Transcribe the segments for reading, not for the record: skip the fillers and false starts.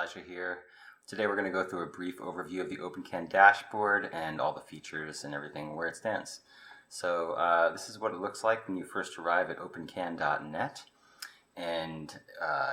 Elijah here. Today we're going to go through a brief overview of the Opencann dashboard and all the features and everything where it stands. So this is what it looks like when you first arrive at opencann.net, and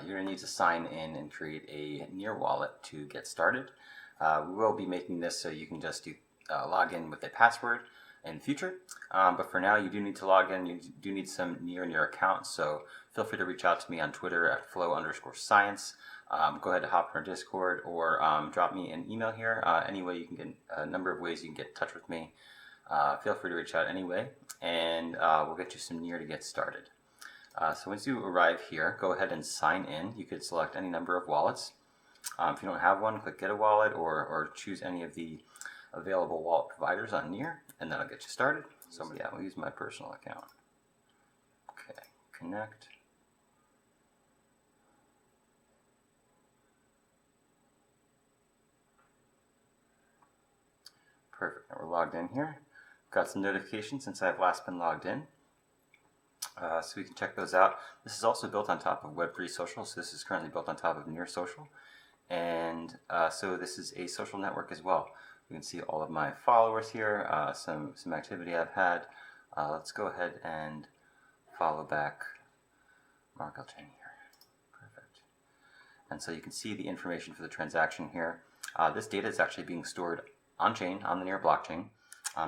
you're going to need to sign in and create a Near wallet to get started. We will be making this so you can just log in with a password in the future, but for now you do need to log in. You do need some Near in your account, so feel free to reach out to me on Twitter at flow_science. Go ahead and hop in our Discord or drop me an email here. Anyway, you can get a number of ways you can get in touch with me. Feel free to reach out anyway, and we'll get you some Near to get started. So once you arrive here, go ahead and sign in. You could select any number of wallets. If you don't have one, click Get a Wallet or choose any of the available wallet providers on Near, and that'll get you started. So yeah, I'll use my personal account. Okay, connect. Perfect, now we're logged in here. Got some notifications since I've last been logged in. So we can check those out. This is also built on top of Web3 Social, so this is currently built on top of Near Social. And so this is a social network as well. You can see all of my followers here, some activity I've had. Let's go ahead and follow back Mark Elchain here. Perfect. And so you can see the information for the transaction here. This data is actually being stored on-chain, on the Near blockchain.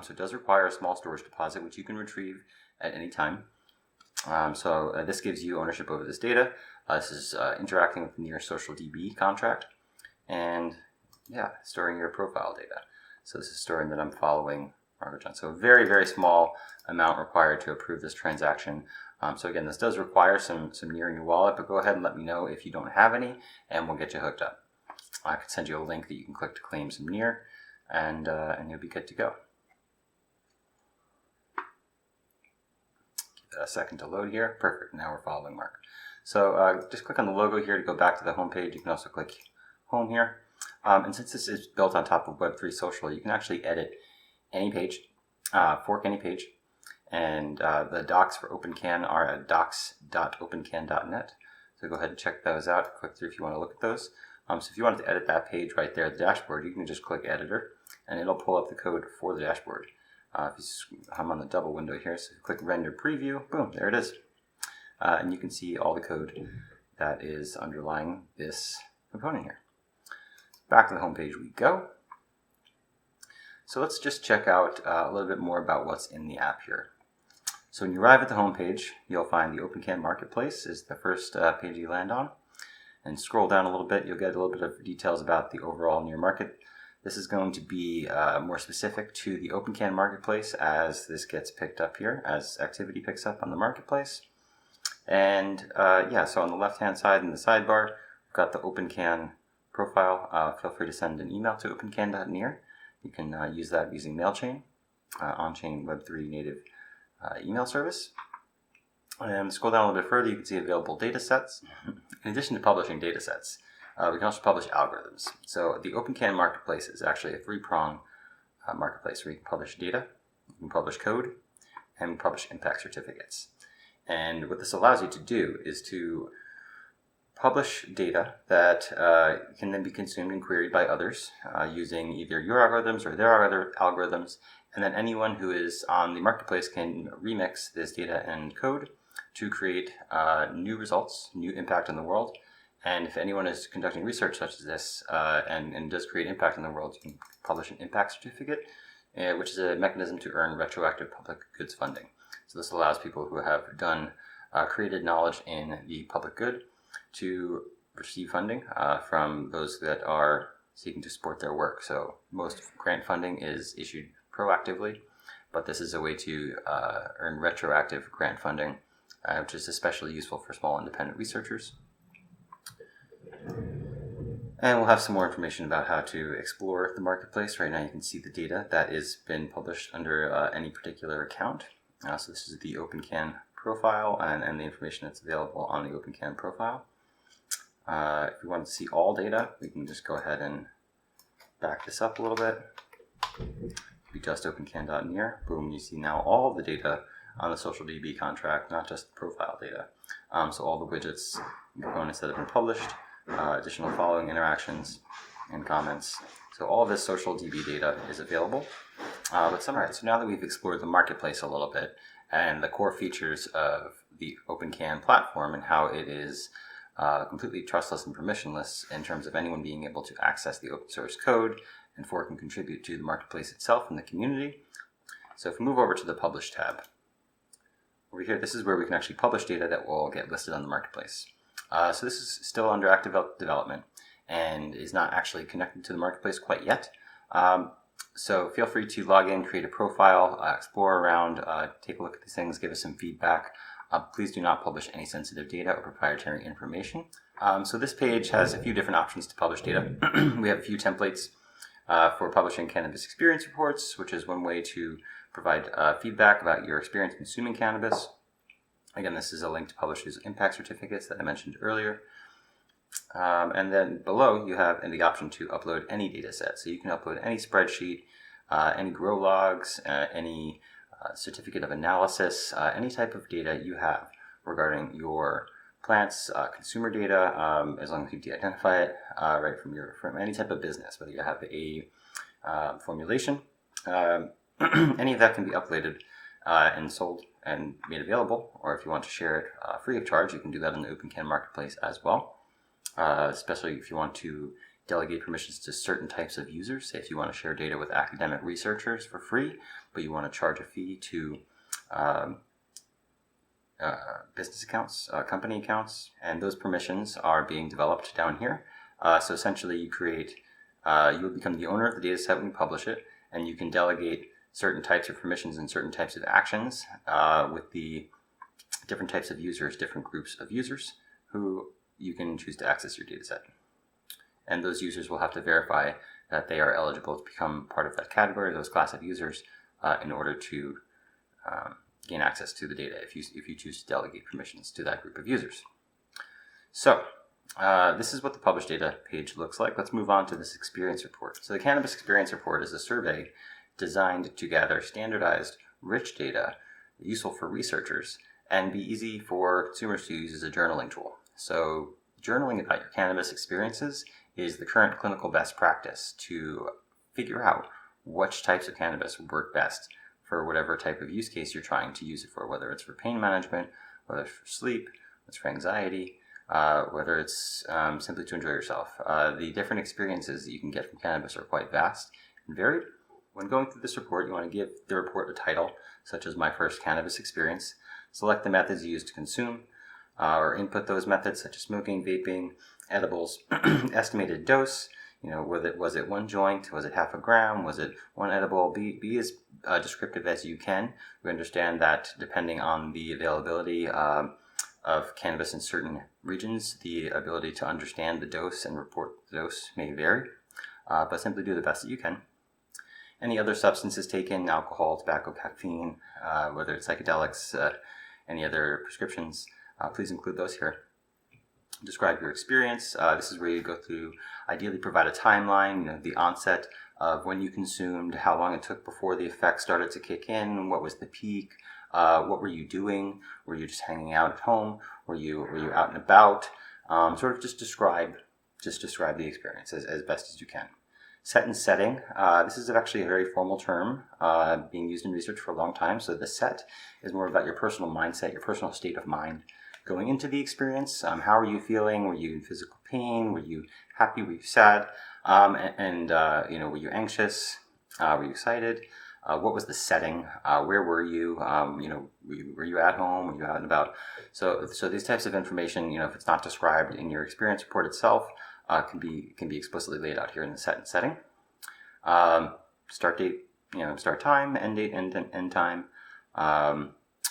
So it does require a small storage deposit, which you can retrieve at any time. This gives you ownership over this data. This is interacting with the Near Social DB contract, and yeah, storing your profile data. So this is storing that I'm following Margaret John. So a very, very small amount required to approve this transaction. So again, this does require some Near in your wallet, but go ahead and let me know if you don't have any, and we'll get you hooked up. I can send you a link that you can click to claim some Near, and you'll be good to go. Give that a second to load here. Perfect. Now we're following Mark. So just click on the logo here to go back to the home page. You can also click home here. And since this is built on top of Web3 Social, you can actually edit any page, fork any page. And the docs for Opencann are at docs.opencann.net. So go ahead and check those out. Click through if you want to look at those. So if you wanted to edit that page right there at the dashboard, you can just click Editor, and it'll pull up the code for the dashboard. I'm on the double window here, so click Render Preview. Boom, there it is. And you can see all the code that is underlying this component here. Back to the home page we go. So let's just check out a little bit more about what's in the app here. So when you arrive at the home page, you'll find the Opencann Marketplace is the first page you land on. And scroll down a little bit, you'll get a little bit of details about the overall Near market. This is going to be more specific to the Opencann Marketplace as this gets picked up here, as activity picks up on the marketplace. And yeah, so on the left-hand side in the sidebar, we've got the Opencann profile. Feel free to send an email to opencann.near. You can use that using MailChain, on-chain Web3 native email service. And scroll down a little bit further, you can see available data sets. In addition to publishing data sets, we can also publish algorithms. So the Opencann Marketplace is actually a three-prong marketplace where you can publish data, you can publish code, and publish impact certificates. And what this allows you to do is to publish data that can then be consumed and queried by others using either your algorithms or their other algorithms. And then anyone who is on the marketplace can remix this data and code to create new results, new impact on the world. And if anyone is conducting research such as this and does create impact in the world, you can publish an impact certificate, which is a mechanism to earn retroactive public goods funding. So this allows people who have done created knowledge in the public good to receive funding from those that are seeking to support their work. So most grant funding is issued proactively, but this is a way to earn retroactive grant funding, which is especially useful for small independent researchers. And we'll have some more information about how to explore the marketplace. Right now you can see the data that has been published under any particular account. So this is the Opencann profile and the information that's available on the Opencann profile. If we want to see all data, we can just go ahead and back this up a little bit. Be just opencann.near. Boom, you see now all the data on the social DB contract, not just the profile data. So all the widgets and components that have been published additional following interactions and comments. So all of this social DB data is available. Alright, so now that we've explored the marketplace a little bit and the core features of the Opencann platform and how it is completely trustless and permissionless in terms of anyone being able to access the open source code and for it can contribute to the marketplace itself and the community. So if we move over to the Publish tab, over here, this is where we can actually publish data that will get listed on the marketplace. So this is still under active development and is not actually connected to the marketplace quite yet. So feel free to log in, create a profile, explore around, take a look at these things, give us some feedback. Please do not publish any sensitive data or proprietary information. So this page has a few different options to publish data. We have a few templates for publishing cannabis experience reports, which is one way to provide feedback about your experience consuming cannabis. Again, this is a link to publish these impact certificates that I mentioned earlier. And then below you have the option to upload any data set. So you can upload any spreadsheet, any grow logs, any certificate of analysis, any type of data you have regarding your plants, consumer data, as long as you de-identify it, right, from any type of business, whether you have a formulation. Any of that can be uploaded and sold and made available, or if you want to share it free of charge, you can do that in the Opencann marketplace as well, especially if you want to delegate permissions to certain types of users. Say if you want to share data with academic researchers for free, but you want to charge a fee to business accounts, company accounts, and those permissions are being developed down here. So essentially you create, you will become the owner of the data set when you publish it, and you can delegate certain types of permissions and certain types of actions with the different types of users, different groups of users who you can choose to access your data set. And those users will have to verify that they are eligible to become part of that category, those class of users, in order to gain access to the data if you choose to delegate permissions to that group of users. So this is what the published data page looks like. Let's move on to this experience report. So the Cannabis Experience Report is a survey designed to gather standardized, rich data useful for researchers and be easy for consumers to use as a journaling tool. So journaling about your cannabis experiences is the current clinical best practice to figure out which types of cannabis work best for whatever type of use case you're trying to use it for, whether it's for pain management, whether it's for sleep, whether it's for anxiety, whether it's simply to enjoy yourself. The different experiences that you can get from cannabis are quite vast and varied. When going through this report, you want to give the report a title, such as My First Cannabis Experience. Select the methods you use to consume, or input those methods, such as smoking, vaping, edibles, estimated dose. You know, was it 1 joint? Was it half a gram? Was it 1 edible? Be as descriptive as you can. We understand that depending on the availability of cannabis in certain regions, the ability to understand the dose and report the dose may vary, but simply do the best that you can. Any other substances taken, alcohol, tobacco, caffeine, whether it's psychedelics, any other prescriptions, please include those here. Describe your experience. This is where you go through, ideally provide a timeline, you know, the onset of when you consumed, how long it took before the effects started to kick in, what was the peak, what were you doing, were you just hanging out at home, were you out and about, sort of just describe the experience as best as you can. Set and setting. This is actually a very formal term being used in research for a long time. So the set is more about your personal mindset, your personal state of mind going into the experience. How are you feeling? Were you in physical pain? Were you happy? Were you sad? You know, were you anxious? Were you excited? What was the setting? Where were you? You know, were you at home? Were you out and about? So these types of information, you know, if it's not described in your experience report itself, can be explicitly laid out here in the set and setting. Start date, you know, start time, end date, end time.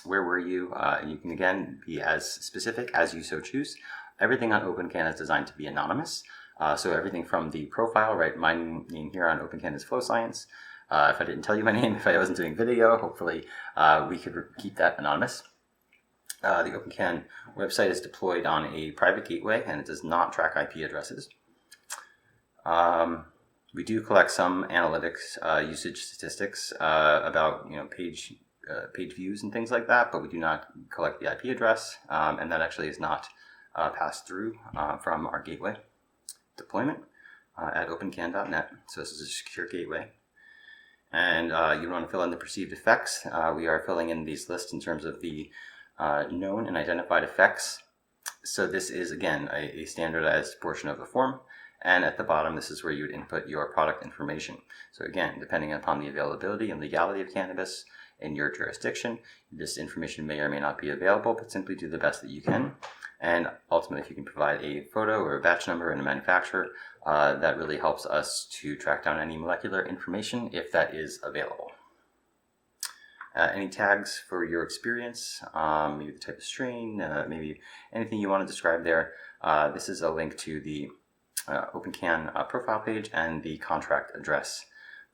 Where were you? You can again be as specific as you so choose. Everything on Opencann is designed to be anonymous. So everything from the profile, right? My name here on Opencann is Flow Science. If I didn't tell you my name, if I wasn't doing video, hopefully we could keep that anonymous. The Opencann website is deployed on a private gateway and it does not track IP addresses. We do collect some analytics, usage statistics about, you know, page views and things like that, but we do not collect the IP address, and that actually is not pass through from our gateway deployment at opencann.net. So this is a secure gateway. And you want to fill in the perceived effects. We are filling in these lists in terms of the known and identified effects. So this is, again, a standardized portion of the form. And at the bottom, this is where you would input your product information. So again, depending upon the availability and legality of cannabis in your jurisdiction, this information may or may not be available, but simply do the best that you can. And ultimately, if you can provide a photo or a batch number and a manufacturer, that really helps us to track down any molecular information if that is available. Any tags for your experience, maybe the type of strain, maybe anything you want to describe there. This is a link to the Opencann profile page and the contract address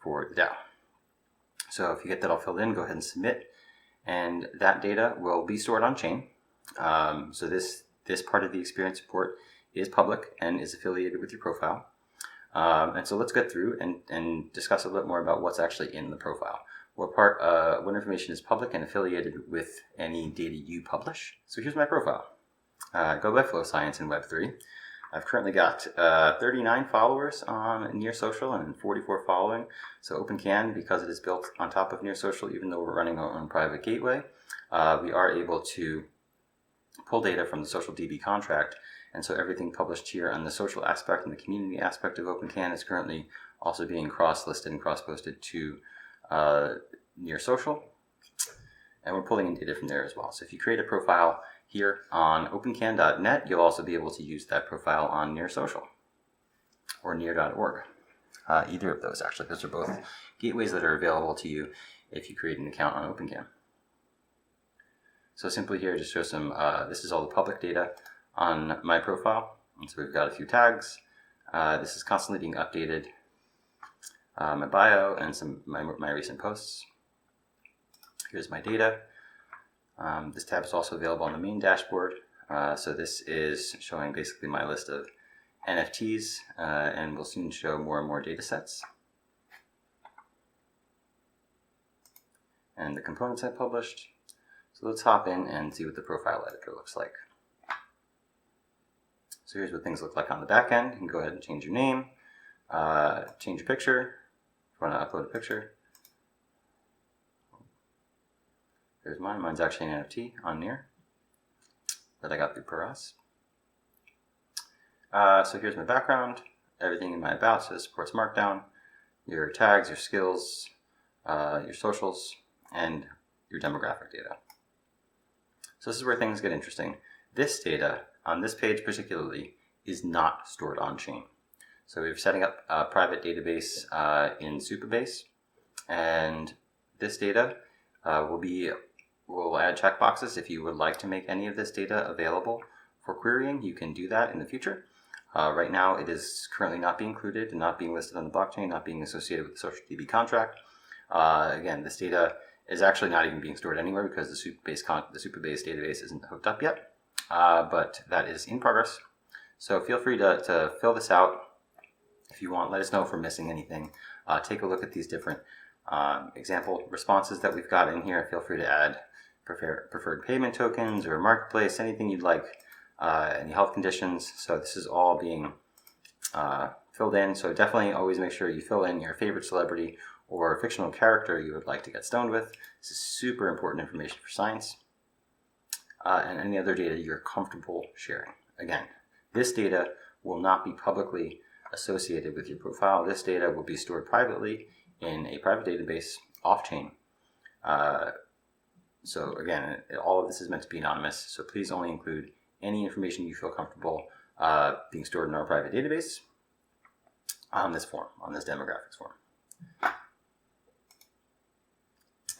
for the DAO. So if you get that all filled in, go ahead and submit, and that data will be stored on chain. So this part of the experience report is public and is affiliated with your profile. And so let's get through and discuss a little bit more about what's actually in the profile. What information is public and affiliated with any data you publish. So here's my profile. I go by Flow Science in Web3. I've currently got 39 followers on Near Social and 44 following. So Opencann, because it is built on top of Near Social, even though we're running our own private gateway, we are able to pull data from the Social DB contract. And so everything published here on the social aspect and the community aspect of Opencann is currently also being cross-listed and cross-posted to Near Social. And we're pulling in data from there as well. So if you create a profile here on opencann.net, you'll also be able to use that profile on Near Social or near.org. Either of those, actually. Those are both gateways that are available to you if you create an account on Opencann. So simply here, just show some, this is all the public data on my profile. And so we've got a few tags. This is constantly being updated. My bio and some my recent posts. Here's my data. This tab is also available on the main dashboard. So this is showing basically my list of NFTs, and we'll soon show more and more data sets. And the components I published. So let's hop in and see what the profile editor looks like. So here's what things look like on the back end. You can go ahead and change your name, change your picture, if you want to upload a picture. There's mine. Mine's actually an NFT on Near that I got through Paras. So here's my background, everything in my about, so it supports Markdown, your tags, your skills, your socials, and your demographic data. So this is where things get interesting. This data, on this page particularly, is not stored on chain. So we're setting up a private database in Supabase, and this data we'll add checkboxes. If you would like to make any of this data available for querying, you can do that in the future. Right now, it is currently not being included and not being listed on the blockchain, not being associated with the Social DB contract. Again, this data is actually not even being stored anywhere because the Supabase database isn't hooked up yet, but that is in progress. So feel free to fill this out if you want. Let us know if we're missing anything. Take a look at these different example responses that we've got in here. Feel free to add preferred payment tokens or marketplace, anything you'd like, any health conditions. So this is all being filled in. So definitely always make sure you fill in your favorite celebrity or fictional character you would like to get stoned with. This is super important information for science. And any other data you're comfortable sharing. Again, this data will not be publicly associated with your profile. This data will be stored privately in a private database off-chain. So again, all of this is meant to be anonymous, so please only include any information you feel comfortable being stored in our private database on this form, on this demographics form.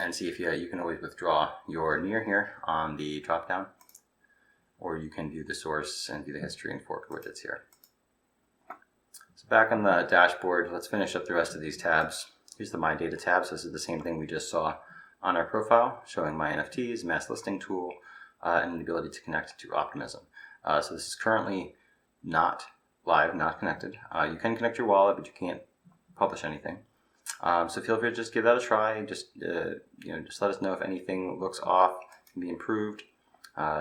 And see if you can always withdraw your Near here on the drop-down, or you can view the source and view the history and fork widgets here. So back on the dashboard, let's finish up the rest of these tabs. Here's the My Data tab. So this is the same thing we just saw on our profile, showing my NFTs, mass listing tool, and the ability to connect to Optimism. So this is currently not live, not connected. You can connect your wallet, but you can't publish anything. So feel free to just give that a try. Just let us know if anything looks off, can be improved.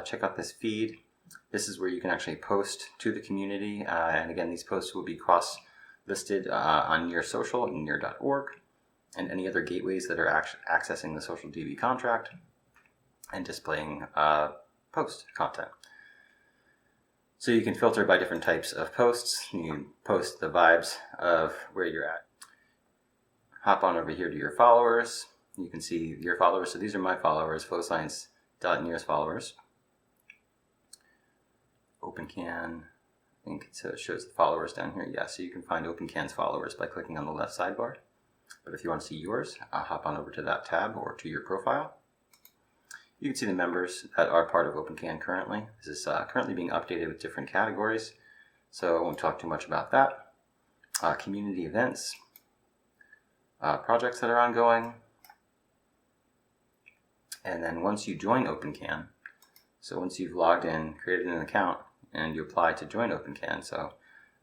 Check out this feed. This is where you can actually post to the community. And again, these posts will be cross-listed on Near Social and near.org and any other gateways that are accessing the Social DB contract and displaying post content. So you can filter by different types of posts. You can post the vibes of where you're at. Hop on over here to your followers. You can see your followers. So these are my followers, flowscience.near's followers. Opencann, I think it shows the followers down here. Yeah, so you can find Opencann's followers by clicking on the left sidebar. But if you want to see yours, hop on over to that tab or to your profile. You can see the members that are part of Opencann currently. This is currently being updated with different categories, so I won't talk too much about that. Community events, projects that are ongoing, and then once you join Opencann, so once you've logged in, created an account, and you apply to join Opencann, so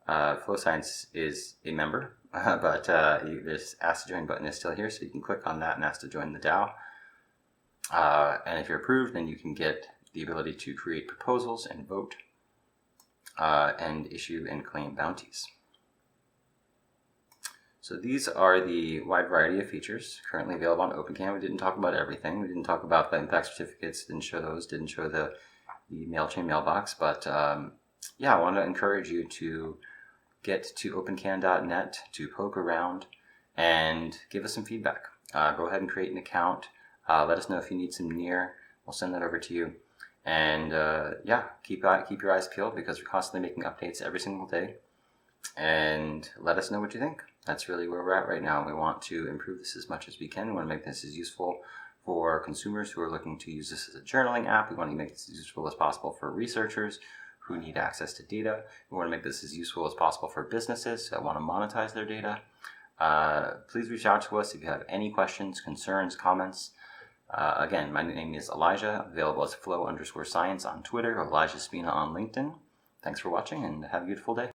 FlowScience is a member, but this Ask to Join button is still here, so you can click on that and ask to join the DAO. And if you're approved, then you can get the ability to create proposals and vote and issue and claim bounties. So these are the wide variety of features currently available on Opencann. We didn't talk about everything. We didn't talk about the impact certificates, didn't show those, didn't show the MailChain mailbox. But yeah, I want to encourage you to get to opencann.net to poke around and give us some feedback. Go ahead and create an account. Let us know if you need some Near. We'll send that over to you. And yeah, keep your eyes peeled because we're constantly making updates every single day. And let us know what you think. That's really where we're at right now. We want to improve this as much as we can. We want to make this as useful for consumers who are looking to use this as a journaling app. We want to make this as useful as possible for researchers who need access to data. We want to make this as useful as possible for businesses that want to monetize their data. Please reach out to us if you have any questions, concerns, comments. Again, my name is Elijah, available as flow_science on Twitter, Elijah Spina on LinkedIn. Thanks for watching and have a beautiful day.